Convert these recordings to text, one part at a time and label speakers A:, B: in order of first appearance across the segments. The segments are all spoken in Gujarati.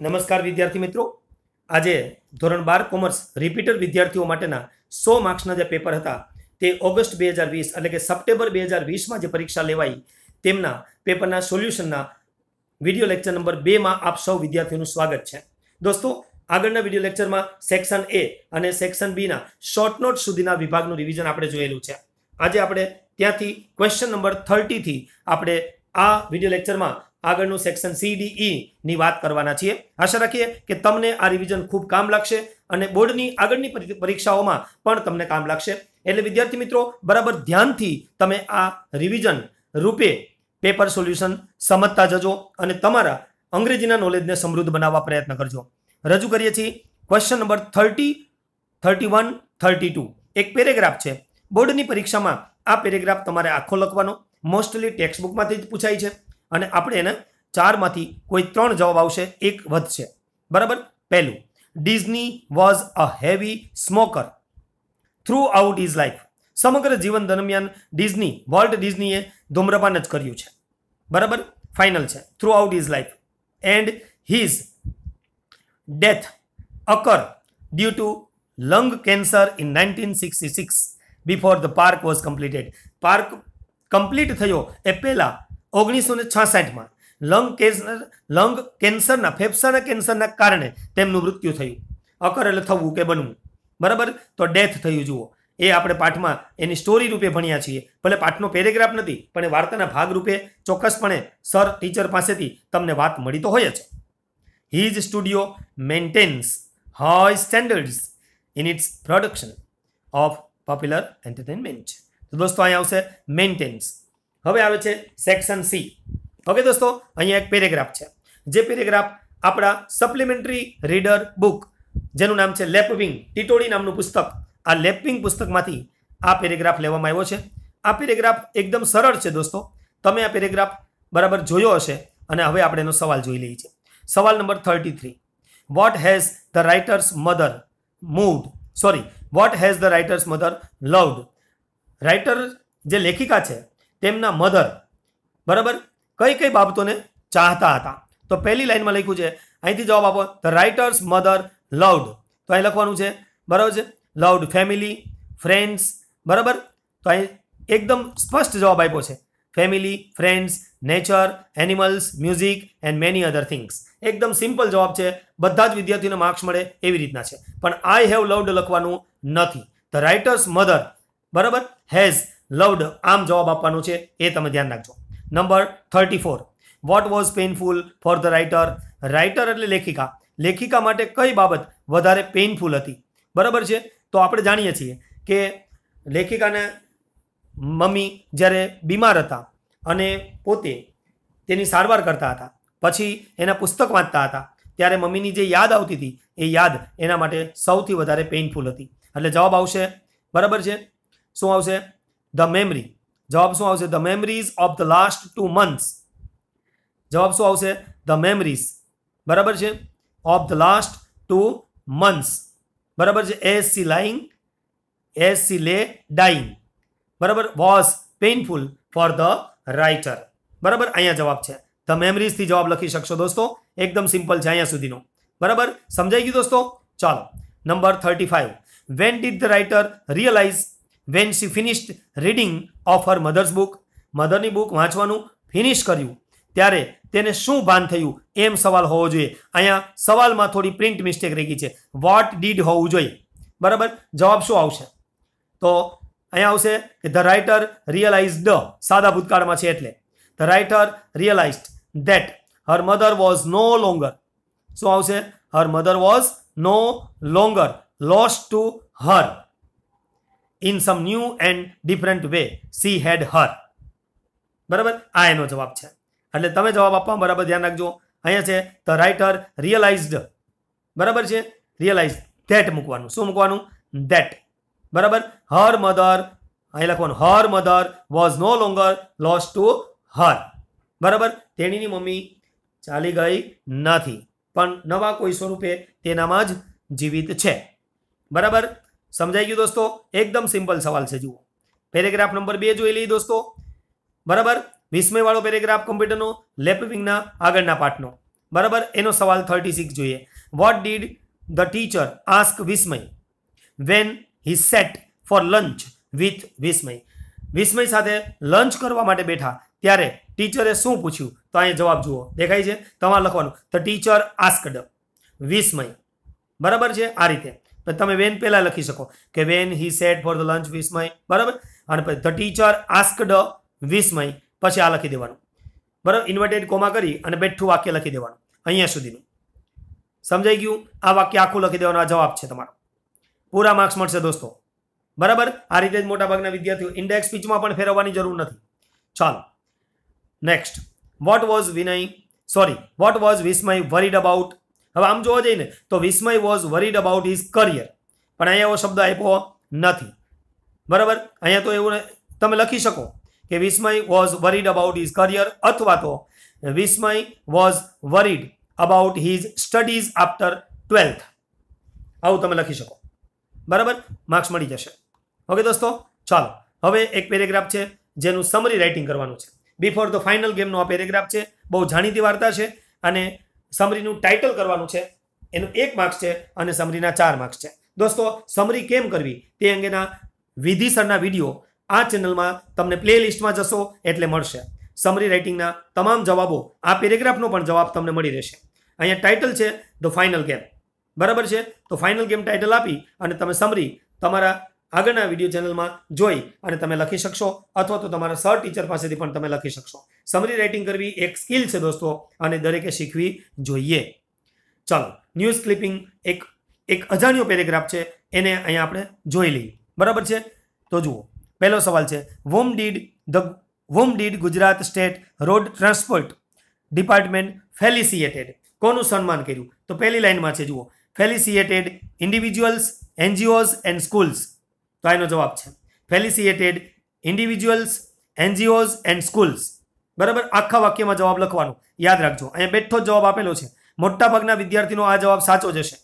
A: નમસ્કાર વિદ્યાર્થી મિત્રો, આજે ધોરણ 12 કોમર્સ રિપીટર વિદ્યાર્થીઓ માટેના 100 માર્ક્સના જે પેપર હતા તે ઓગસ્ટ 2020 એટલે કે સપ્ટેમ્બર 2020માં જે પરીક્ષા લેવાઈ તેમના પેપરના સોલ્યુશનના વિડિયો લેક્ચર નંબર 2 માં આપ સૌ વિદ્યાર્થીઓનું સ્વાગત છે. દોસ્તો, આગળના વિડિયો લેક્ચરમાં સેક્શન A અને સેક્શન B ના શોર્ટ નોટ સુધીના વિભાગનું રિવિઝન આપણે જોયેલું છે. આજે આપણે ત્યાંથી ક્વેશ્ચન નંબર 30 થી આપણે આ વિડિયો લેક્ચરમાં આગળનું સેક્શન CDE ની વાત કરવાના છીએ. આશા રાખીએ કે તમને આ રિવિઝન ખૂબ કામ લાગશે અને બોર્ડની આગળની પરીક્ષાઓમાં પણ તમને કામ લાગશે. એટલે વિદ્યાર્થી મિત્રો, બરાબર ધ્યાનથી તમે આ રિવિઝન રૂપે પેપર સોલ્યુશન સમજતા જજો અને તમારા અંગ્રેજીના નોલેજને સમૃદ્ધ બનાવવા પ્રયત્ન કરજો. રજૂ કરીએ છીએ ક્વેશ્ચન નંબર 30, 31, 32. એક પેરેગ્રાફ છે. બોર્ડની પરીક્ષામાં આ પેરેગ્રાફ તમારે આખો લખવાનો, મોસ્ટલી ટેક્સ્ટ બુકમાંથી જ પૂછાય છે અને આપણે એને 4 માંથી કોઈ 3 જવાબ આવશે, એક વધશે. બરાબર. પહેલું, Disney was a heavy smoker through out his life. સમગ્ર જીવન દરમિયાન વોલ્ટ ડિઝનીએ ધૂમ્રપાન જ કર્યું છે. બરાબર. ફાઇનલ છે, throughout his life. And his death occur due to lung cancer in 1966 before the park was completed. Park complete થયો એ પહેલા 1966માં લંગ કેન્સરના, ફેફસાના કેન્સરના કારણે તેમનું મૃત્યુ થયું. અકર એટલે થવું કે બનવું. બરાબર. તો ડેથ થયું. જુઓ, એ આપણે પાઠમાં એની સ્ટોરી રૂપે ભણ્યા છીએ. ભલે પાઠનો પેરેગ્રાફ નથી, પણ એ વાર્તાના ભાગ રૂપે ચોક્કસપણે સર ટીચર પાસેથી તમને વાત મળી તો હોય જ. His studio maintains high standards in its production of popular entertainment. તો દોસ્તો, અહીંયા આવશે મેન્ટેન્સ. હવે આવે છે સેક્શન C. ઓકે દોસ્તો, અહીંયા એક પેરેગ્રાફ છે. જે પેરેગ્રાફ આપણા સપ્લિમેન્ટરી રીડર બુક, જેનું નામ છે લેપવિંગ, ટીટોડી નામનું પુસ્તક, આ લેપવિંગ પુસ્તકમાંથી આ પેરેગ્રાફ લેવામાં આવ્યો છે. આ પેરેગ્રાફ એકદમ સરળ છે દોસ્તો. તમે આ પેરેગ્રાફ બરાબર જોયો હશે અને હવે આપણે એનો સવાલ જોઈ લઈએ છીએ. સવાલ number 33. What has the writer's mother loved. Writer જે લેખિકા છે તેમના મધર બરાબર કઈ કઈ બાબતોને ચાહતા હતા. તો પહેલી લાઈનમાં લખ્યું છે, અહીંથી જવાબ આપો. The writer's mother loved. તો અહીં લખવાનું છે, બરાબર છે, લવ્ડ ફેમિલી, ફ્રેન્ડ્સ. બરાબર. તો અહીં એકદમ સ્પષ્ટ જવાબ આપ્યો છે, family, friends, nature, animals, music and many other things. એકદમ સિમ્પલ જવાબ છે. બધા જ વિદ્યાર્થીઓને માર્ક્સ મળે એવી રીતના છે. પણ આઈ હેવ લવ્ડ લખવાનું નથી. ધ રાઇટર્સ મધર બરાબર હેઝ લવ્ડ આમ જવાબ આપવાનો છે, એ તમે ધ્યાન રાખજો. Number 34. What was painful for the writer. Writer એટલે લેખિકા. લેખિકા માટે કઈ બાબત વધારે પેઇનફુલ હતી. બરાબર છે. તો આપણે જાણીએ છીએ કે લેખિકાને મમ્મી જ્યારે બીમાર હતા અને પોતે તેની સારવાર કરતા હતા, પછી એના પુસ્તક વાંચતા હતા, ત્યારે મમ્મીની જે યાદ આવતી હતી એ યાદ એના માટે સૌથી વધારે પેઇનફુલ હતી. એટલે જવાબ આવશે, બરાબર છે, શું આવશે? The memory. જવાબ શું આવશે? The memories of the last 2 months. જવાબ શું આવશે? The memories. બરાબર છે, ઓફ ધ લાસ્ટ 2 months. બરાબર છે, એઝ સી લે ડાઇંગ. બરાબર, was painful for the writer. બરાબર, અહીંયા જવાબ છે. ધ મેમરીઝ થી જવાબ લખી શકશો દોસ્તો. એકદમ સિમ્પલ છે અહીંયા સુધીનો. બરાબર, સમજાઈ ગયું દોસ્તો? ચાલો, number 35. When did the writer realize when she finished reading of her mother's book. મધરની બુક વાંચવાનું ફિનિશ કર્યું ત્યારે તેને શું ભાન થયું, એમ સવાલ હોવો જોઈએ. અહીંયા સવાલમાં થોડી પ્રિન્ટ મિસ્ટેક રહી ગઈ છે. વોટ ડીડ હોવું જોઈએ. બરાબર, જવાબ શું આવશે? તો અહીંયા આવશે કે ધ રાઇટર રિયલાઇઝડ. સાદા ભૂતકાળમાં છે એટલે the writer realised that her mother was no longer. શું આવશે? Her mother was no longer lost to her in some new and different way she had her. બરાબર, આ એનો જવાબ છે. એટલે તમે જવાબ આપવા બરાબર ધ્યાન રાખજો. અહીંયા છે ધ રાઇટર રિયલાઇઝડ. બરાબર છે, રિયલાઇઝ ધેટ મૂકવાનું. શું મૂકવાનું? ધેટ. બરાબર, હર મધર, અહીં લખવાનું her mother was no longer lost to her. બરાબર, તેણીની મમ્મી ચાલી ગઈ નથી, પણ નવા કોઈ સ્વરૂપે તેનામાં જ જીવિત છે. બરાબર, સમજાઈ ગયું દોસ્તો? એકદમ સિમ્પલ સવાલ છે. જુઓ, પેરેગ્રાફ નંબર 2 જોઈ લઈએ દોસ્તો. બરાબર, 20 વાળો પેરેગ્રાફ કમ્પ્યુટરનો લેપવિંગના આગળના પાઠનો. બરાબર, એનો સવાલ 36 જોઈએ. What did the teacher ask Vismay when he sat for lunch with Vismay? Vismay સાથે લંચ કરવા માટે બેઠા ત્યારે ટીચરે શું પૂછ્યું? તો અહીંયા જવાબ જુઓ, દેખાય છે? તમારે લખવાનું ધ ટીચર આસ્કડ વિસ્મય. બરાબર છે? આ રીતે તમે વેન પહેલા લખી શકો કે when he sat for the lunch Vismay. બરાબર, અને પછી ધ ટીચર આસ્કડ વિસ્મય, પછી આ લખી દેવાનું. બરાબર, ઇન્વર્ટેડ કોમા કરી અને બેઠું વાક્ય લખી દેવાનું અહીંયા સુધીનું. સમજાઈ ગયું? આ વાક્ય આખું લખી દેવાનું. આ જવાબ છે તમારો. પૂરા માર્ક્સ મળશે દોસ્તો. બરાબર, આ રીતે જ મોટાભાગના વિદ્યાર્થીઓ ઇન્ડેક્સ સ્પીચમાં પણ ફેરવવાની જરૂર નથી. ચાલો next. What was Vismay worried about? હવે આમ જોવા જઈએ ને તો Vismay was worried about his career, પણ અહીંયા એવો શબ્દ આપ્યો નથી. બરાબર, અહીંયા તો એવું તમે લખી શકો કે Vismay was worried about his career, અથવા તો Vismay was worried about his studies after 12th. આવું તમે લખી શકો. બરાબર, માર્ક્સ મળી જશે. ઓકે દોસ્તો, ચાલો હવે એક પેરેગ્રાફ છે જેનું સમરી રાઇટિંગ કરવાનું છે. બિફોર ધ ફાઇનલ ગેમનો આ પેરેગ્રાફ છે. બહુ જાણીતી વાર્તા છે અને સમરીનું ટાઇટલ કરવાનું છે. એનું 1 માર્ક્સ છે અને સમરીના 4 માર્ક્સ છે. દોસ્તો, સમરી કેમ કરવી તે અંગેના વિધિસરના વિડીયો આ ચેનલમાં તમને પ્લેલિસ્ટમાં જશો એટલે મળશે. સમરી રાઇટિંગના તમામ જવાબો, આ પેરેગ્રાફનો પણ જવાબ તમને મળી રહેશે. અહીંયા ટાઇટલ છે ધ ફાઇનલ ગેમ. બરાબર છે? તો ફાઇનલ ગેમ ટાઇટલ આપી અને તમે સમરી તમારા આગળના વિડીયો ચેનલમાં જોઈ અને તમે લખી શકશો, અથવા તો તમારા સર ટીચર પાસેથી પણ તમે લખી શકશો. સમરી રાઇટિંગ કરવી એક સ્કિલ છે દોસ્તો, અને દરેકે શીખવી જોઈએ. ચાલો, ન્યૂઝ ક્લિપિંગ એક અજાણ્યો પેરેગ્રાફ છે, એને અહીંયા આપણે જોઈ લઈએ. બરાબર છે? તો જુઓ, પહેલો સવાલ છે whom did Gujarat state road transport department felicitated? કોનું સન્માન કર્યું? તો પહેલી લાઇનમાં છે, જુઓ, felicitated individuals, NGOs and schools. તો આનો જવાબ છે felicitated individuals, NGOs and schools. બરાબર, આખા વાક્યમાં જવાબ લખવાનો. યાદ રાખજો, અહીંયા બેઠો જ જવાબ આપેલો છે. મોટાભાગના વિદ્યાર્થીનો આ જવાબ સાચો જશે.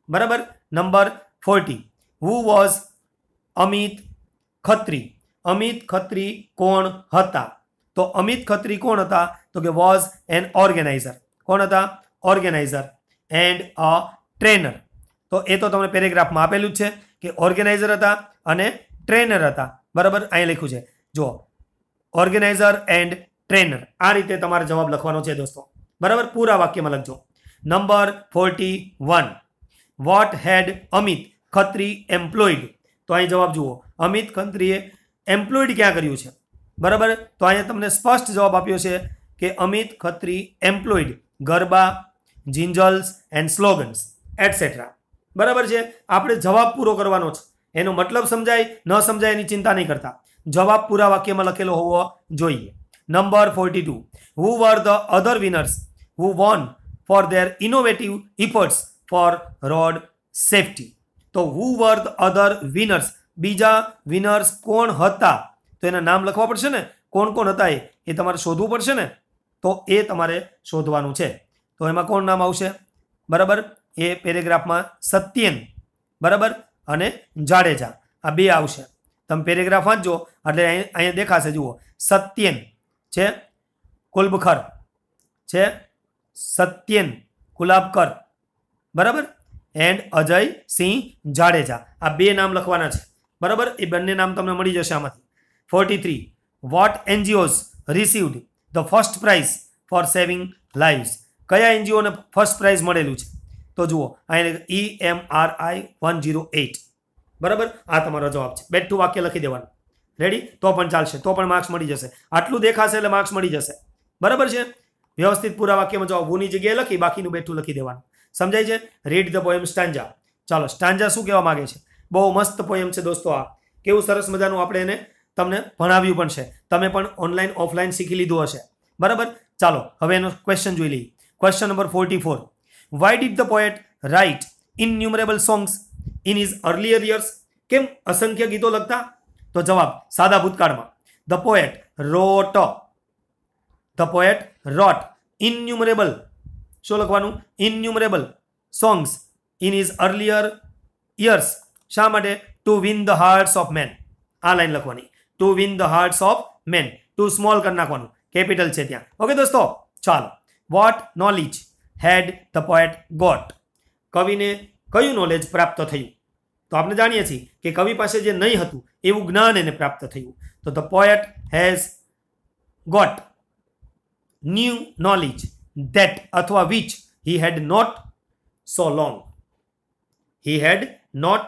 A: બરાબર, number 40. Who was Amit Khatri? Amit Khatri કોણ હતા? તો અમિત ખત્રી કોણ હતા? તો કે વોઝ એન ઓર્ગેનાઇઝર. કોણ હતા? Organiser and a trainer. તો એ તો તમને પેરેગ્રાફમાં આપેલું જ છે કે ઓર્ગેનાઇઝર હતા અને ટ્રેનર હતા. બરાબર, અહીં લખ્યું છે, જો, ઓર્ગેનાઇઝર એન્ડ ટ્રેનર. આ રીતે તમારે જવાબ લખવાનો છે દોસ્તો. બરાબર, પૂરા વાક્યમાં લખજો. નંબર 41. વોટ હેડ અમિત ખત્રી એમ્પ્લોયડ? તો અહીં જવાબ જુઓ, અમિત ખત્રીએ એમ્પ્લોયડ ક્યાં કર્યું છે? બરાબર, તો અહીંયા તમને સ્પષ્ટ જવાબ આપ્યો છે કે Amit Khatri employed garba, jingles and slogans etcetera. બરાબર છે? આપણે જવાબ પૂરો કરવાનો છે. એનો મતલબ સમજાય ન સમજાય એની ચિંતા નહીં કરતા. જવાબ પૂરા વાક્યમાં લખેલો હોવો જોઈએ. Number 42. Who were the other winners who won for their innovative efforts for road safety? તો who were the other winners, બીજા વિનર્સ કોણ હતા? તો એના નામ લખવા પડશે ને. કોણ કોણ હતા એ તમારે શોધવું પડશે ને. તો એ તમારે શોધવાનું છે. તો એમાં કોણ નામ આવશે? બરાબર, એ પેરેગ્રાફમાં સત્યેન, બરાબર, અને જાડેજા, આ બે આવશે. તમે પેરેગ્રાફ વાંચજો એટલે અહીંયા દેખાશે. જુઓ, સત્યેન છે કુલબખર છે, સત્યેન કુલાબકર, બરાબર, એન્ડ અજય સિંહ જાડેજા. આ બે નામ લખવાના છે. બરાબર, એ બંને નામ તમને મળી જશે આમાંથી. 43. What NGOs received the first prize for saving lives? કયા એનજીઓને ફર્સ્ટ પ્રાઇઝ મળેલું છે? તો જુઓ, અહીંયા EMRI 108. બરાબર, આ તમારો જવાબ છે. બેઠું વાક્ય લખી દેવાનું. રેડી? તો પણ ચાલશે, તો પણ માર્ક્સ મળી જશે. આટલું દેખાશે એટલે માર્ક્સ મળી જશે. બરાબર છે? વ્યવસ્થિત પૂરા વાક્યમાં જવાબ વુની જગ્યાએ લખી બાકીનું બેઠું લખી દેવાનું. સમજાય છે? Read the poem stanza. ચાલો, સ્ટાન્જા શું કહેવા માંગે છે? બહુ મસ્ત પોએમ છે દોસ્તો. આ કેવું સરસ મજાનું આપણે એને તમને ભણાવ્યું પણ છે. તમે પણ ઓનલાઈન ઓફલાઈન શીખી લીધું હશે. બરાબર, ચાલો હવે એનો ક્વેશ્ચન જોઈ લઈએ. Question number 44. Why did the poet write innumerable songs in his earlier years? કેમ અસંખ્ય ગીતો લખતા? તો જવાબ, સાદા ભૂતકાળમાં. ધ પોએટ રોટ ઇનન્યુમરેબલ, શું લખવાનું? Innumerable songs in his earlier years. શા માટે? To win the hearts of men. આ લાઈન લખવાની, to win the hearts of men. To small કરી નાખવાનું, કેપિટલ છે ત્યાં. ઓકે દોસ્તો, ચાલો. What knowledge had the poet got? કવિને કયું નોલેજ પ્રાપ્ત થયું? તો આપણે જાણીએ છીએ કે કવિ પાસે જે નહીં હતું એવું જ્ઞાન એને પ્રાપ્ત થયું. તો the poet has got new knowledge that અથવા which he had not so long. He had not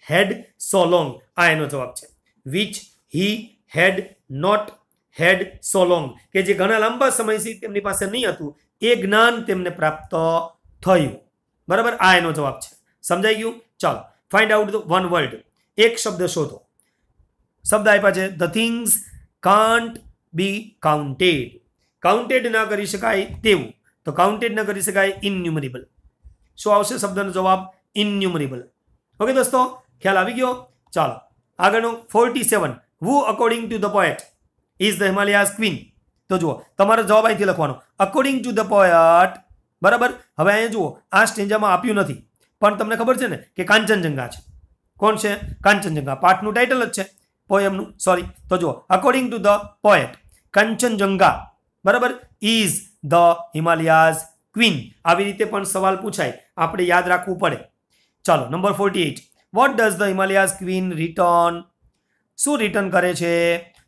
A: had so long. આ એનો જવાબ છે. which he had not had so long, કે જે ઘણા લાંબા સમયથી તેમની પાસે નહીં હતું એ જ્ઞાન તેમને પ્રાપ્ત થયું. બરાબર, આ એનો જવાબ છે. સમજાઈ ગયું? ચાલો, ફાઇન્ડ આઉટ વન વર્ડ. એક શબ્દ શોધો. શબ્દ આપ્યા છે the things can't B counted. Counted ના કરી શકાય તેવું, તો કાઉન્ટેડ ન કરી શકાય ઇન્યુમરેબલ. શું આવશે શબ્દનો જવાબ? ઇન્યુમરેબલ. ઓકે દોસ્તો, ખ્યાલ આવી ગયો? ચાલો આગળનો 47. Who according to the poet is the Himalayas queen? તો જુઓ, તમારો જવાબ અહીંથી લખવાનો અકોર્ડિંગ ટુ ધ પોએટ. બરાબર, હવે અહીંયા જુઓ, આ સ્ટેન્જામાં આપ્યું નથી પણ તમને ખબર છે ને કે કાંચનજંઘા છે. કોણ છે? કાંચનજંઘા. પાઠનું ટાઇટલ જ છે પોયમનું, સોરી. તો જુઓ, according to the poet Kanchenjunga, બરાબર, ઇઝ ધ હિમાલયાઝ ક્વીન. આવી રીતે પણ સવાલ પૂછાય, આપણે યાદ રાખવું પડે. ચાલો number 48. What does the Himalayas queen return? શું રિટર્ન કરે છે?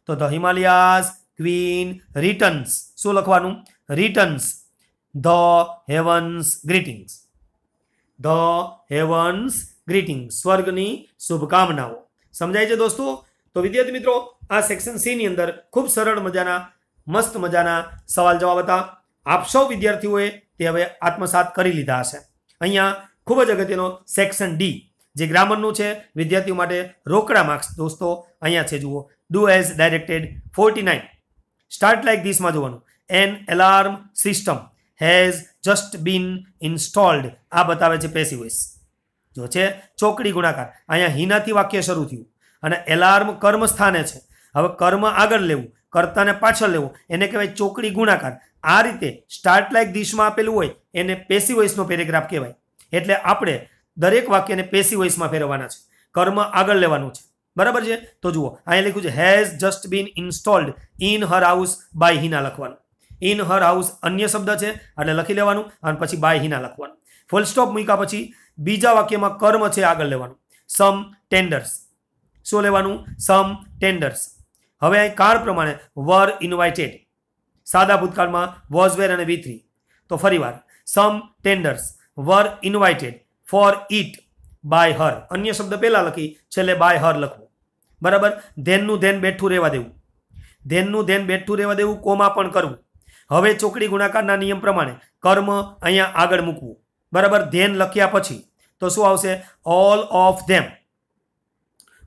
A: તો ધ હિમાલયાઝ ક્વીન રિટર્ન્સ. શું લખવાનું? Returns the heavens greetings. The heavens greetings, સ્વર્ગની શુભકામનાઓ. સમજાય છે દોસ્તો? તો વિદ્યાર્થી મિત્રો, આ સેક્શન સી ની અંદર ખૂબ સરળ મજાના મસ્ત મજાના સવાલ જવાબ હતા. આપ સૌ વિદ્યાર્થીઓએ તે હવે આત્મસાત કરી લીધા હશે. અહીંયા ખૂબ જ અગત્યનો સેક્શન ડી જે ગ્રામરનું છે, વિદ્યાર્થીઓ માટે રોકડા માર્ક્સ દોસ્તો અહીંયા છે. જુઓ, do as directed 49. Start like ધીસમાં જોવાનું. An alarm system has just been installed. આ બતાવે છે પેસિવ વોઇસ. જો છે ચોકડી ગુણાકાર, અહીંયા હિનાથી વાક્ય શરૂ થયું અને એલાર્મ કર્મ સ્થાને છે. હવે કર્મ આગળ લેવું, કર્તાને પાછળ લેવું, એને કહેવાય ચોકડી ગુણાકાર. આ રીતે સ્ટાર્ટ લાઇક ધીસમાં આપેલું હોય એને પેસિવ વોઇસનો પેરેગ્રાફ કહેવાય. એટલે આપણે દરેક વાક્યને પેસિવ વોઇસમાં ફેરવવાના છે, કર્મ આગળ લેવાનું છે. બરાબર છે? તો જુઓ, અહીંયા લખ્યું છે has just been installed in her house by Hina લખવાનું. ઇન હર હાઉસ અન્ય શબ્દ છે એટલે લખી લેવાનું અને પછી બાય હિના લખવાનું. ફૂલ સ્ટોપ મૂક્યા પછી બીજા વાક્યમાં કર્મ છે આગળ લેવાનું. સમ ટેન્ડર્સ. શું લેવાનું? સમ ટેન્ડર્સ. હવે અહીં કાળ પ્રમાણે વર ઇન્વાઇટેડ. સાદા ભૂતકાળમાં વોઝ વેર અને V3. તો ફરીવાર some tenders were invited for it by her. અન્ય શબ્દ પહેલા લખી છેલ્લે બાય હર લખવું. બરાબર, ધેનનું ધેન બેઠું રહેવા દેવું. ધેનનું ધેન બેઠું રહેવા દેવું, કોમા પણ કરવું. હવે ચોકડી ગુણાકારના નિયમ પ્રમાણે કર્મ અહીંયા આગળ મૂકવું. બરાબર, ધેન લખ્યા પછી તો શું આવશે? All of them.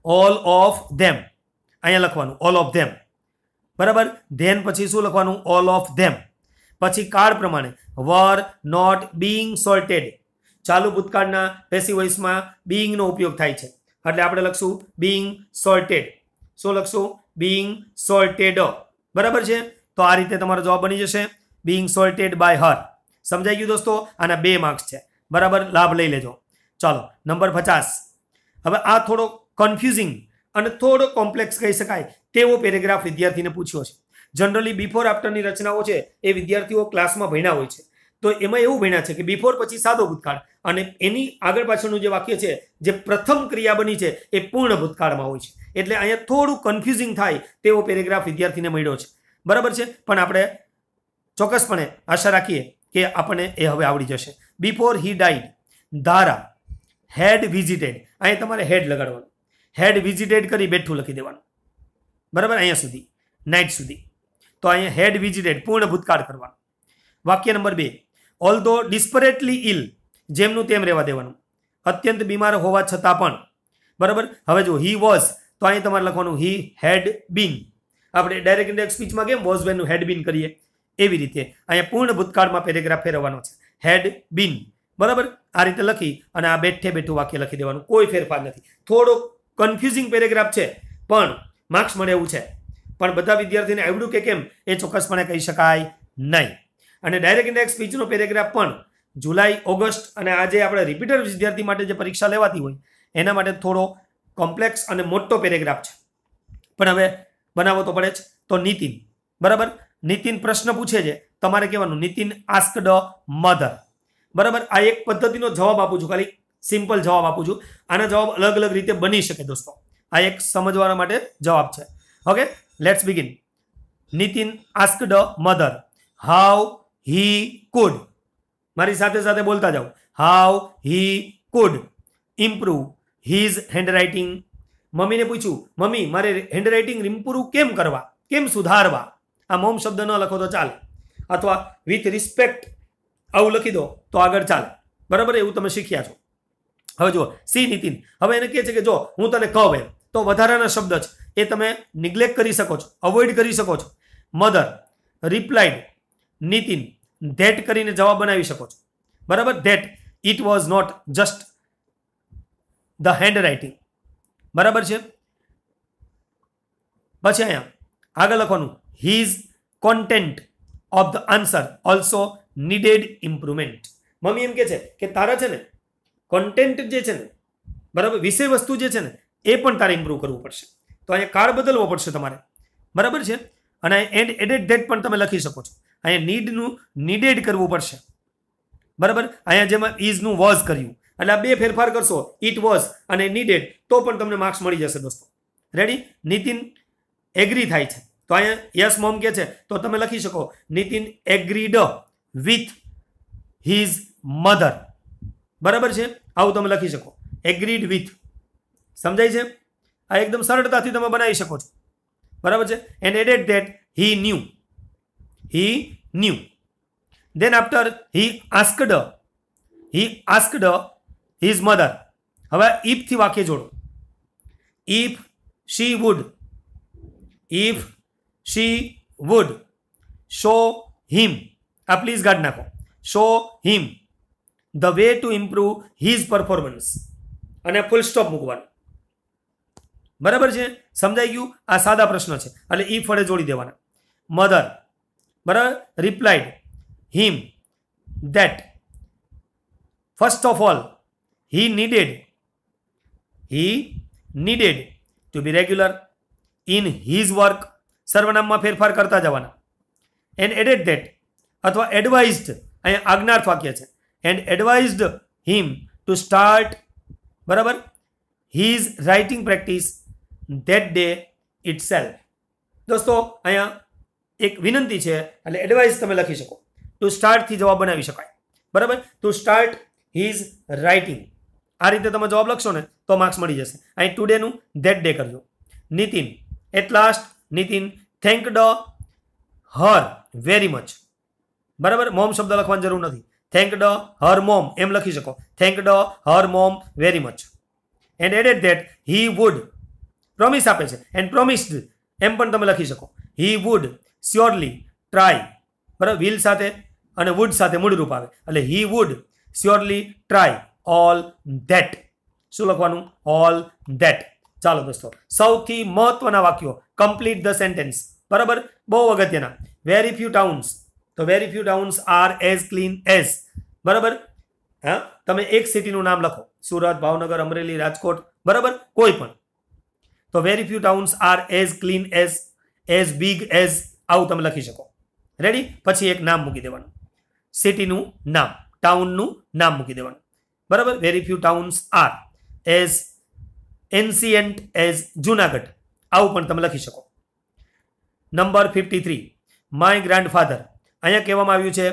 A: All of them અહીંયા લખવાનું, ઓલ ઓફ ધેમ. બરાબર, ધેન પછી શું લખવાનું? All of them. પછી કાળ પ્રમાણે વર નોટ બીઇંગ સોલ્ટેડ. ચાલુ ભૂતકાળના પેસિવ વોઇસમાં બીઇંગનો ઉપયોગ થાય છે એટલે આપણે લખશું બીઇંગ સોલ્ટેડ. શું લખશું? Being salted. બરાબર છે? તો આ રીતે તમારો જવાબ બની જશે બીઇંગ સોલ્ટેડ બાય હર. સમજાઈ ગયું દોસ્તો? આના 2 માર્ક્સ છે. બરાબર, લાભ લઈ લેજો. ચાલો નંબર 50. હવે આ થોડો કન્ફ્યુઝિંગ અને થોડો કોમ્પ્લેક્સ કહી શકાય તેવો પેરેગ્રાફ વિદ્યાર્થીને પૂછ્યો છે. જનરલી બિફોર આફ્ટરની રચનાઓ છે એ વિદ્યાર્થીઓ ક્લાસમાં ભણ્યા હોય છે. તો એમાં એવું ભણ્યા છે કે બિફોર પછી સાદો ભૂતકાળ અને એની આગળ પાછળનું જે વાક્ય છે જે પ્રથમ ક્રિયા બની છે એ પૂર્ણ ભૂતકાળમાં હોય છે. એટલે અહીંયા થોડું કન્ફ્યુઝિંગ થાય તેવો પેરેગ્રાફ વિદ્યાર્થીને મળ્યો છે. બરાબર છે? પણ આપણે ચોક્કસપણે આશા રાખીએ કે આપણને એ હવે આવડી જશે. બિફોર હી ડાઈડ ધારા હેડ વિઝિટેડ. અહીંયા તમારે હેડ લગાડવાનું. હેડ વિઝિટેડ કરી બેઠું લખી દેવાનું. બરાબર, અહીંયા સુધી નાઇટ સુધી. તો અહીંયા હેડ વિઝિટેડ પૂર્ણ ભૂતકાળ કરવાનું. વાક્ય નંબર 2. ઓલ્ધો ડિસ્પરેટલી ઇલ. જેમનું તેમ રહેવા દેવાનું. અત્યંત બીમાર હોવા છતાં પણ. બરાબર, હવે જો હી વોઝ તો અહીં તમારે લખવાનું હી હેડ બીન. આપણે ડાયરેક્ટ ઇન્ડાયરેક્ટ સ્પીચમાં કેમ વોઝ વેનનું હેડ બીન કરીએ એવી રીતે અહીંયા પૂર્ણ ભૂતકાળમાં પેરેગ્રાફ ફેરવવાનો છે. હેડ બીન. બરાબર, આ રીતે લખી અને આ બેઠે બેઠું વાક્ય લખી દેવાનું. કોઈ ફેરફાર નથી. થોડો કન્ફ્યુઝિંગ પેરેગ્રાફ છે પણ માર્ક્સ મળે એવું છે. પણ બધા વિદ્યાર્થીને આવડ્યું કે કેમ એ ચોક્કસપણે કહી શકાય નહીં. અને ડાયરેક્ટ ઇન્ડાયરેક્ટ સ્પીચનો પેરેગ્રાફ પણ જુલાઈ, ઓગસ્ટ અને આજે આપણે રિપીટર વિદ્યાર્થી માટે જે પરીક્ષા લેવાતી હોય એના માટે થોડો કોમ્પ્લેક્સ અને મોટો પેરેગ્રાફ છે. પણ હવે બનાવવો તો પડે જ. તો નીતિન. બરાબર, નીતિન પ્રશ્ન પૂછે છે તમારે કહેવાનું નીતિન આસ્કડ મધર. બરાબર, આ એક પદ્ધતિનો જવાબ આપું છું, ખાલી સિમ્પલ જવાબ આપું છું. આના જવાબ અલગ અલગ રીતે બની શકે દોસ્તો. આ એક સમજવા માટે જવાબ છે. Okay, let's begin. Nitin asked mother how he could. મારી સાથે સાથે બોલતા જાઓ. How he could improve his handwriting. મમ્મીને પૂછ્યું, મમ્મી મારે હેન્ડરાઇટિંગ ઇમ્પ્રુવ કેમ કરવા, કેમ સુધારવા. આ મોમ શબ્દ ન લખો તો ચાલે, અથવા વિથ રિસ્પેક્ટ આવું લખી દો તો આગળ ચાલે. બરાબર, એવું તમે શીખ્યા છો. હવે જુઓ, સી નીતિન. હવે એને કહે છે કે જો હું તને કહું એમ, તો વધારાના શબ્દ છે એ તમે નિગ્લેક્ટ કરી શકો છો, અવોઇડ કરી શકો છો. મધર રિપ્લાઇડ નીતિન ધેટ કરીને જવાબ બનાવી શકો છો. બરાબર, that it was not just the handwriting. બરાબર છે. પછી અહીંયા આગળ લખવાનું his content of the answer also needed improvement. મમ્મી એમ કે છે કે તારા છે ને કોન્ટેન્ટ જે છે ને, બરાબર, વિષય વસ્તુ જે છે ને એ પણ તારે ઇમ્પ્રૂવ કરવું પડશે. તો અહીંયા કાળ બદલવો પડશે તમારે. બરાબર છે. અને એન્ડ એડેડ ધેટ પણ તમે લખી શકો છો. અહીંયા નીડનું નીડેડ કરવું પડશે. બરાબર, અહીંયા જેમાં ઇઝનું વોઝ કર્યું એટલે આ બે ફેરફાર કરશો, ઇટ વોઝ અને નીડેડ, તો પણ તમને માર્ક્સ મળી જશે દોસ્તો. રેડી. નીતિન એગ્રી થાય છે તો અહીંયા યસ મોમ કે છે તો તમે લખી શકો Nitin agreed with his mother. બરાબર છે, આવું તમે લખી શકો. Agreed with. સમજાય છે? આ એકદમ સરળતાથી તમે બનાવી શકો છો. બરાબર છે. And added that he knew. He knew. Then after he asked his mother. હવે if થી વાક્ય જોડો. If she would show him, આ પ્લીઝ ગાઢ નાખો, show him the way to improve his performance અને ફૂલ સ્ટોપ મૂકવાનું. બરાબર છે, સમજાઈ ગયું? આ સાદા પ્રશ્ન છે એટલે if વડે જોડી દેવાના. મધર, બરાબર, replied him that first of all he needed to be regular in his work. સર્વનામમાં ફેરફાર કરતા જવાના. and added that અથવા advised, અહીંયા આજ્ઞાર્થ વાક્ય છે, and advised him to start, બરાબર, his writing practice that day itself. દોસ્તો અહીંયા એક વિનંતી છે એટલે એડવાઇસ તમે લખી શકો. ટુ સ્ટાર્ટ થી જવાબ બનાવી શકાય. બરાબર, ટુ સ્ટાર્ટ હિઝ રાઇટિંગ. આ રીતે તમે જવાબ લખશો ને તો માર્ક્સ મળી જશે. અહીં ટુડેનું ધેટ ડે કરજો. Nitin at last Nitin thanked her very much. બરાબર, મોમ શબ્દ લખવાની જરૂર નથી. થેન્કડ હર મોમ એમ લખી શકો. Thanked her mom very much. And added that he would, promise આપે છે, એન્ડ પ્રોમિસ્ડ એમ પણ તમે લખી શકો. He would surely try. બરાબર, વિલ સાથે અને વુડ સાથે મૂળરૂપ આવે એટલે he would surely try all that. શું લખવાનું? All that. ચાલો દોસ્તો, સૌથી મહત્વના વાક્યો કમ્પ્લીટ ધ સેન્ટેન્સ. બરાબર, બહુ અગત્યના. વેરી ફ્યુ ટાઉન્સ, તો very few towns are as clean as. બરાબર, હા, તમે એક સિટીનું નામ લખો, સુરત, ભાવનગર, અમરેલી, રાજકોટ, બરાબર, કોઈ પણ. તો very few towns are as clean as big as, આવું તમે લખી શકો. રેડી. પછી એક નામ મૂકી દેવાનું, સિટીનું નામ, ટાઉનનું નામ મૂકી દેવાનું. બરાબર, very few towns are as ancient as Junagadh, આવું પણ તમે લખી શકો. Number 53 my grandfather. અહીંયા કહેવામાં આવ્યું છે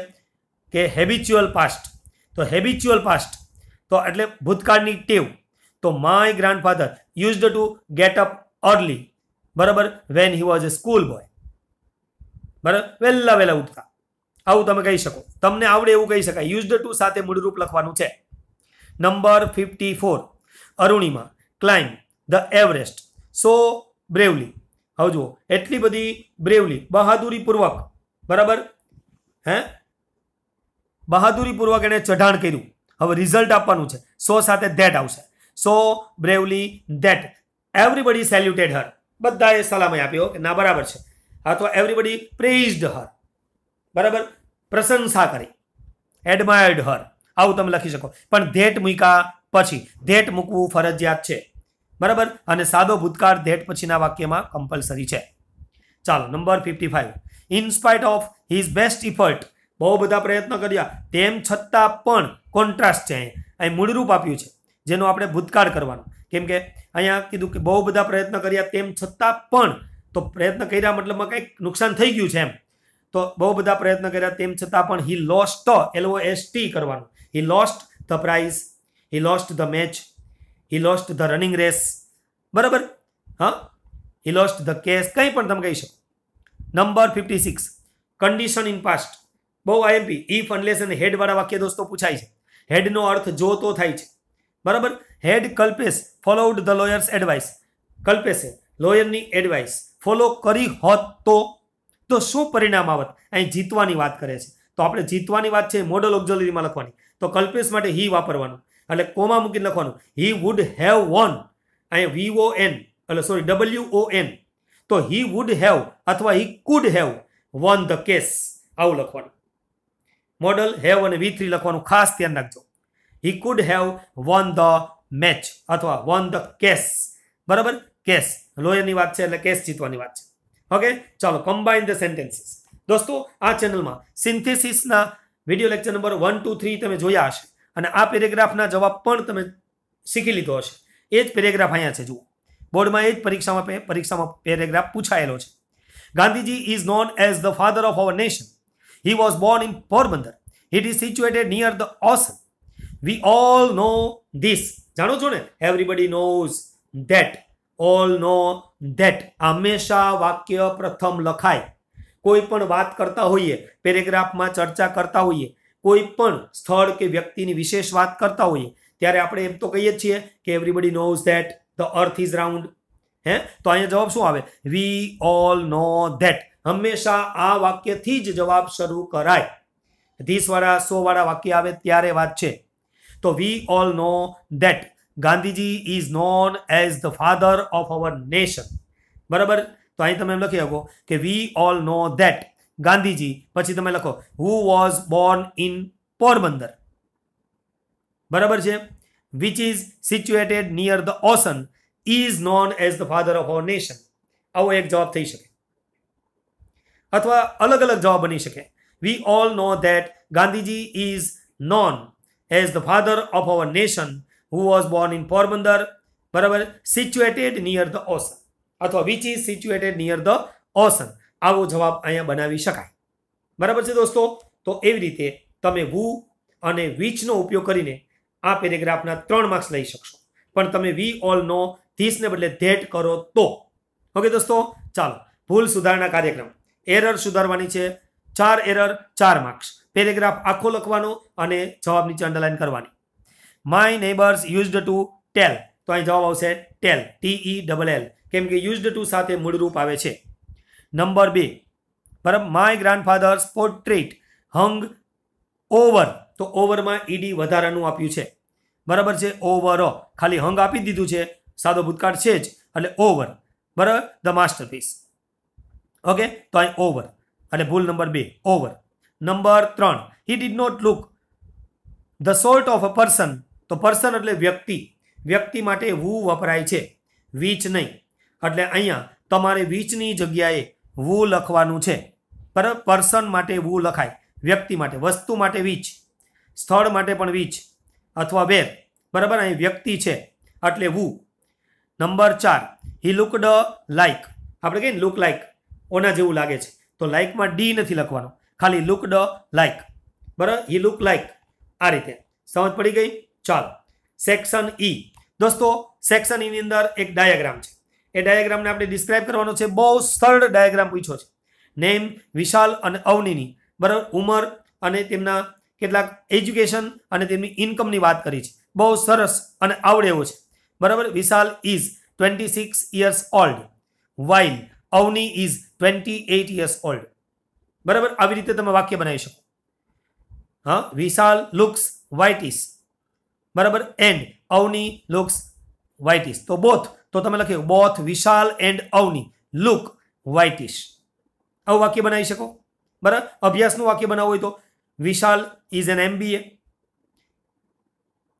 A: કે હેબિચ્યુઅલ પાસ્ટ. તો હેબિચ્યુઅલ પાસ્ટ તો એટલે ભૂતકાળની ટેવ. તો my grandfather used to get up early. બરાબર, when he was a schoolboy. બરાબર, વહેલા ઉઠતા, આવું તમે કહી શકો. તમને આવડે એવું કહી શકાય. યુઝડ ટુ સાથે મૂળરૂપ લખવાનું છે. Number 54 Arunima climb the Everest so bravely. હવે જુઓ, એટલી બધી બ્રેવલી, બહાદુરીપૂર્વક. બરાબર, હે, બહાદુરીપૂર્વક એને ચઢાણ કર્યું. હવે રિઝલ્ટ આપવાનું છે. સો સાથે ધેટ આવશે. સો બ્રેવલી ધેટ એવરીબડી સેલ્યુટેડ હર. બધાએ સલામી આપ્યો કે ના બરાબર છે. અથવા એવરીબડી પ્રેઇઝડ હર. બરાબર, પ્રશંસા કરી. એડમાયર્ડ હર, આવું તમે લખી શકો. પણ ધેટ મૂક્યા પછી, ધેટ મૂકવું ફરજિયાત છે. બરાબર, અને સાદો ભૂતકાળ ધેટ પછીના વાક્યમાં કમ્પલસરી છે. ચાલો number 55 in spite of his best effort, બહુ બધા પ્રયત્ન કર્યા તેમ છતાં પણ કોન્ટ્રાસ્ટ છે. અહીં મૂળરૂપ આપ્યું છે જેનો આપણે ભૂતકાળ કરવાનો, કેમ કે અહીંયા કીધું કે બહુ બધા પ્રયત્ન કર્યા તેમ છતાં પણ, તો પ્રયત્ન કર્યા મતલબમાં કંઈક નુકસાન થઈ ગયું છે એમ. તો બહુ બધા પ્રયત્ન કર્યા તેમ છતાં પણ હી લોસ્ટ, LOST કરવાનું, he lost the prize, he lost the match, he lost the running race, બરાબર. હા, હી લોસ્ટ ધ કેસ, કંઈ પણ તમે કહી શકો. નંબર 56 કન્ડિશન ઇન પાસ્ટ, બહુ આઈએમપી ઇફ અનલેસ અને હેડ વાળા વાક્ય દોસ્તો પૂછાય છે. હેડનો અર્થ જો તો થાય છે, બરાબર. Had Kalpesh followed the lawyer's advice, કલ્પેશે લોયરની એડવાઇસ ફોલો કરી હોત તો શું પરિણામ આવત. અહીં જીતવાની વાત કરે છે, તો આપણે જીતવાની વાત છે મોડલ ઓક્ઝિલરીમાં લખવાની, તો કલ્પેશ માટે હી વાપરવાનું, એટલે કોમા મૂકીને લખવાનું હી વુડ હેવ વોન, અહીં VON એટલે સોરી WON, તો હી વુડ હેવ અથવા he could have won the case, આવું લખવાનું. મોડલ હેવ અને V3 લખવાનું, ખાસ ધ્યાન રાખજો. He could have won the match અથવા વોન ધ કેસ, બરાબર. કેસ લોયરની વાત છે એટલે કેસ જીતવાની વાત છે. ઓકે, ચાલો કમ્બાઇન ધ સેન્ટેન્સીસ. દોસ્તો આ ચેનલમાં સિન્થેસિસના વિડીયો લેક્ચર નંબર 1, 2, 3 તમે જોયા હશે અને આ પેરેગ્રાફના જવાબ પણ તમે શીખી લીધો હશે. એ જ પેરેગ્રાફ અહીંયા છે, જુઓ બોર્ડમાં એ જ પરીક્ષામાં પેરેગ્રાફ પૂછાયેલો છે. Gandhiji is known as the father of our nation. He was born in Porbandar. It is situated near the ocean. We all know this. જાણો છો ને, everybody knows that, all know that. હંમેશા વાક્ય પ્રથમ લખાય. કોઈ પણ વાત કરતા હોઈએ, પેરેગ્રાફમાં ચર્ચા કરતા હોઈએ, કોઈ પણ સ્થળ કે વ્યક્તિની વિશેષ વાત કરતા હોઈએ, ત્યારે આપણે એમ તો કહીએ છીએ કે everybody knows that the earth is round. તો અહીંયા જવાબ શું આવે? We all know that. હંમેશા આ વાક્યથી જ જવાબ શરૂ કરાય. ધીસ વાળા 100 વાળા વાક્ય આવે ત્યારે વાત છે. તો we all know that Gandhiji is known as the father of our nation, બરાબર. તો અહીં તમે એમ લખી શકો કે we all know that Gandhiji, પછી તમે લખો who was Born in Porbandar, બરાબર છે, which is situated near the ocean, is known as the father of our nation. આવો એક જવાબ થઈ શકે, અથવા અલગ અલગ જવાબ બની શકે. We all know that Gandhiji is known as the father of our nation who was Born in Porbandar, બરાબર, સિચ્યુએટેડ નિયર ધ ઓશન, અથવા which is situated near the ocean. આવો જવાબ અહીંયા બનાવી શકાય, બરાબર છે દોસ્તો. તો એવી રીતે તમે વુ અને વિચનો ઉપયોગ કરીને આ પેરેગ્રાફના 3 માર્ક્સ લઈ શકશો. પણ તમે વી ઓલ નો ધીસને બદલે ધેટ કરો તો. ઓકે દોસ્તો, ચાલો ભૂલ સુધારણા કાર્યક્રમ. એરર સુધારવાની છે, 4 એરર 4 માર્ક્સ. પેરેગ્રાફ આખો લખવાનો અને જવાબ નીચે અંડરલાઈન કરવાની. My neighbours used to tell, તો અહીં જવાબ આવશે ટેલ, TELL, કેમ કે યુઝડ ટુ સાથે મૂળરૂપ આવે છે. નંબર 2, બરાબર, માય ગ્રાન્ડફાધર્સ પોર્ટ્રેટ હંગ ઓવર, તો ઓવરમાં ED વધારાનું આપ્યું છે, બરાબર છે. ઓવર ખાલી હંગ આપી દીધું છે, સાદો ભૂતકાળ છે જ, એટલે ઓવર, બરાબર, ધ માસ્ટરપીસ. ઓકે, તો અહીં ઓવર, અને ભૂલ number 2 over. Number 3, he did not look the sort of a person, તો પર્સન એટલે વ્યક્તિ, વ્યક્તિ માટે વુ વપરાય છે, વીચ નહીં. એટલે અહીંયા તમારે વીચની જગ્યાએ વુ લખવાનું છે, બરાબર. પર્સન માટે વુ લખાય, વ્યક્તિ માટે, વસ્તુ માટે વીચ, સ્થળ માટે પણ વીચ અથવા વેર, બરાબર. અહીં વ્યક્તિ છે એટલે વુ. નંબર 4, હી લુકડ લાઈક, આપણે કહીએ લુક લાઈક, ઓના જેવું લાગે છે, તો લાઈકમાં ડી નથી લખવાનો, ખાલી લુકડ લાઈક, બરાબર. હી લુક લાઈક, આ રીતે સમજ પડી ગઈ. ચાલો સેક્શન E. દોસ્તો સેક્શન E ની અંદર એક ડાયાગ્રામ છે, એ ડાયાગ્રામને આપણે ડિસ્ક્રાઇબ કરવાનો છે. બહુ સરળ ડાયાગ્રામ પૂછ્યો છે. નેમ વિશાલ અને અવનીની, બરાબર, ઉંમર અને તેમના કેટલાક એજ્યુકેશન અને તેમની ઇન્કમની વાત કરી છે. બહુ સરસ અને આવડે એવો છે, બરાબર. Vishal is 26 years old while Avani is 28 years old, બરાબર. આવી રીતે તમે વાક્ય બનાવી શકો. હા, વિશાલ લુક્સ વ્હાઇટિશ, બરાબર, એન્ડ અવની લુક્સ વ્હાઇટિશ, તો બોથ, તો તમે લખ્યું both Vishal and Avani look whitish. આવું વાક્ય બનાવી શકો, બરાબર. અભ્યાસનું વાક્ય બનાવવું હોય તો વિશાલ ઇઝ એન MBA,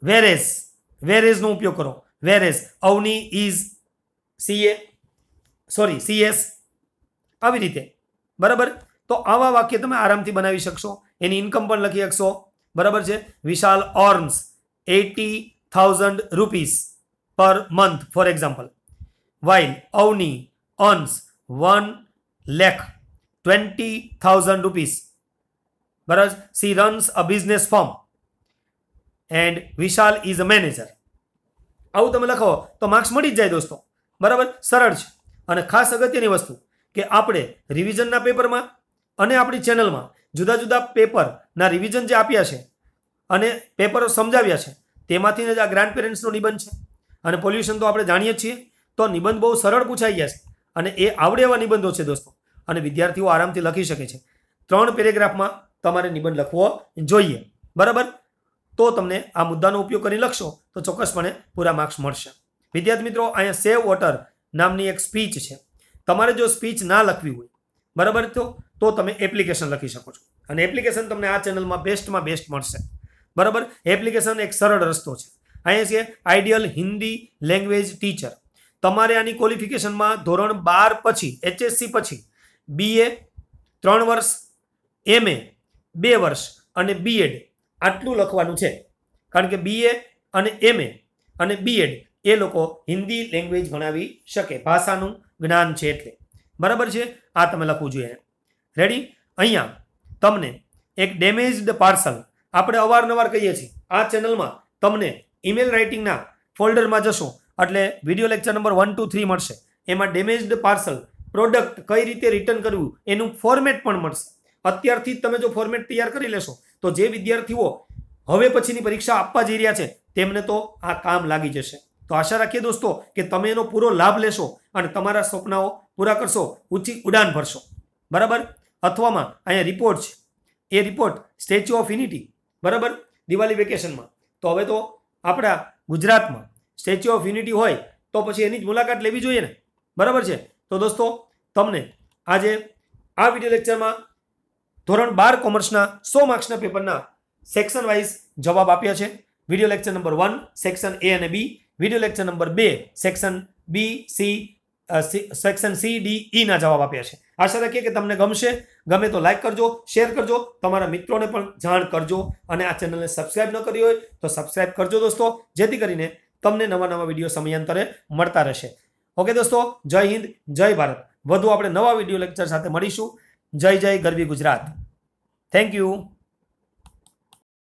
A: વેરેઝ નો ઉપયોગ કરો, વેરેઝ અવની ઇઝ CS, આવી રીતે, બરાબર. તો આવા વાક્ય તમે આરામથી બનાવી શકશો. એની ઇન્કમ પણ લખી શકશો. બરાબર છે. વિશાલ earns 80,000 rupees per month for example, while Avni earns 1,20,000 rupees. બરાબર. she runs a business firm and Vishal is a manager. આવું તમે લખો તો માર્ક્સ મળી જ જાય દોસ્તો. બરાબર. સરળ છે. અને ખાસ અગત્યની વસ્તુ કે આપણે રિવિઝનના પેપરમાં અને આપણી ચેનલમાં જુદા જુદા પેપરના રિવિઝન જે આપ્યા છે અને પેપરો સમજાવ્યા છે તેમાંથી જ આ ગ્રાન્ડ પેરેન્ટ્સનો નિબંધ છે. અને પોલ્યુશન તો આપણે જાણીએ જ છીએ. તો નિબંધ બહુ સરળ પૂછાઈ ગયા છે અને એ આવડે એવા નિબંધો છે દોસ્તો. અને વિદ્યાર્થીઓ આરામથી લખી શકે છે. 3 પેરેગ્રાફમાં તમારે નિબંધ લખવો જોઈએ. બરાબર. તો તમને આ મુદ્દાનો ઉપયોગ કરી લખશો તો ચોક્કસપણે પૂરા માર્ક્સ મળશે. વિદ્યાર્થી મિત્રો, અહીંયા સેવ વોટર નામની એક સ્પીચ છે. તમારે જો સ્પીચ ના લખવી હોય, બરાબર, તો તમે એપ્લિકેશન લખી શકો છો. અને એપ્લિકેશન તમને આ ચેનલમાં બેસ્ટમાં બેસ્ટ મળશે. બરાબર. એપ્લિકેશન એક સરળ રસ્તો છે. અહીંયા છે આઈડિયલ હિન્દી લેંગ્વેજ ટીચર. તમારે આની ક્વોલિફિકેશનમાં ધોરણ 12 પછી, HSC પછી BA 3 વર્ષ, MA 2 વર્ષ અને BEd આટલું લખવાનું છે. કારણ કે BA અને MA અને BEd એ લોકો હિન્દી લેંગ્વેજ ભણાવી શકે. ભાષાનું જ્ઞાન છે એટલે. બરાબર છે. આ તમે લખવું જોઈએ. રેડી. અહીંયા તમને એક ડેમેજ્ડ પાર્સલ, આપણે અવારનવાર કહીએ છીએ આ ચેનલમાં, તમને ઈમેલ રાઇટિંગના ફોલ્ડરમાં જશો એટલે વિડીયો લેક્ચર નંબર 1, 2, 3 મળશે. એમાં ડેમેજ્ડ પાર્સલ પ્રોડક્ટ કઈ રીતે રિટર્ન કરવું એનું ફોર્મેટ પણ મળશે. અત્યારથી જ તમે જો ફોર્મેટ તૈયાર કરી લેશો તો જે વિદ્યાર્થીઓ હવે પછીની પરીક્ષા આપવા જઈ રહ્યા છે તેમને તો આ કામ લાગી જશે. તો આશા રાખીએ દોસ્તો કે તમે એનો પૂરો લાભ લેશો અને તમારા સપનાઓ પૂરા કરશો, ઊંચી ઉડાન ભરશો. બરાબર. અથવામાં અહીંયા રિપોર્ટ છે. એ રિપોર્ટ સ્ટેચ્યુ ઓફ યુનિટી, બરાબર, દિવાળી વેકેશનમાં. તો હવે તો આપણા ગુજરાતમાં સ્ટેચ્યુ ઓફ યુનિટી હોય તો પછી એની જ મુલાકાત લેવી જોઈએ ને. બરાબર છે. તો દોસ્તો તમને આજે આ વિડીયો લેક્ચરમાં ધોરણ 12 કોમર્સના 100 માર્ક્સના પેપરના સેક્શન વાઇઝ જવાબ આપ્યા છે. Video lecture number 1 section A અને B, video lecture number 2 section B, C, section C, D, E ના જવાબ આપ્યા છે. આશા રાખીએ કે તમને ગમશે. ગમે તો લાઈક કરજો, શેર કરજો, તમારા મિત્રોને પણ જાણ કરજો અને આ ચેનલને સબસ્ક્રાઇબ ન કરી હોય તો સબસ્ક્રાઇબ કરજો દોસ્તો, જેથી કરીને તમને નવા નવા વિડીયો સમયાંતરે મળતા રહેશે. ઓકે દોસ્તો, જય હિન્દ, જય ભારત. વધુ આપણે નવા વિડીયો લેક્ચર સાથે મળીશું. જય જય ગરવી ગુજરાત. Thank you.